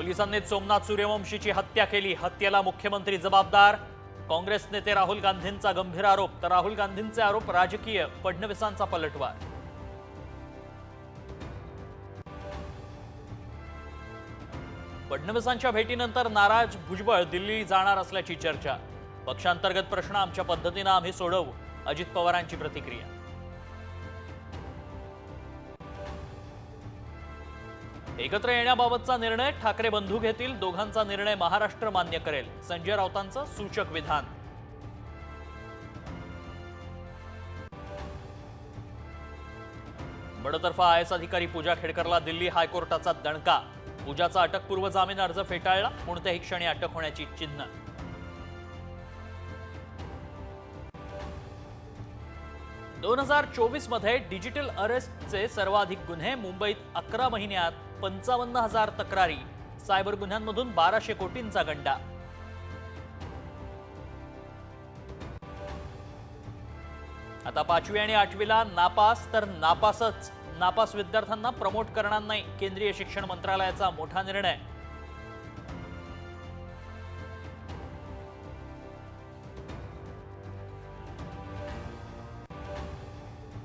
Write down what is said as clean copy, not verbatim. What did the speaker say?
पोलिसांनी सोमनाथ सूर्यवंशीची हत्या केली। हत्येला मुख्यमंत्री जबाबदार। काँग्रेस नेते राहुल गांधींचा गंभीर आरोप। तर राहुल गांधींचे आरोप राजकीय, फडणवीसांचा पलटवार। फडणवीसांच्या भेटीनंतर नाराज भुजबळ दिल्ली जाणार असल्याची चर्चा। पक्षांतर्गत प्रश्न आमच्या पद्धतीने आम्ही सोडवू, अजित पवारांची प्रतिक्रिया। एकत्र येण्याबाबतचा निर्णय ठाकरे बंधू घेतील। दोघांचा निर्णय महाराष्ट्र मान्य करेल, संजय राऊतांचं सूचक विधान। बडतर्फा आयएस अधिकारी पूजा खेडकरला दिल्ली हायकोर्टाचा दणका। पूजाचा अटकपूर्व जामीन अर्ज फेटाळला। कोणत्याही क्षणी अटक होण्याची चिन्ह। दोन 2024 मध्ये डिजिटल अरेस्टचे सर्वाधिक गुन्हे। मुंबईत 11 महिन्यात 55,000 तक्रारी। सायबर गुन्ह्यांमधून 1200 कोटींचा गंडा। आता 5वी आणि 8वीला नापास तर नापासच। नापास विद्यार्थ्यांना प्रमोट करणार नाही, केंद्रीय शिक्षण मंत्रालयाचा मोठा निर्णय।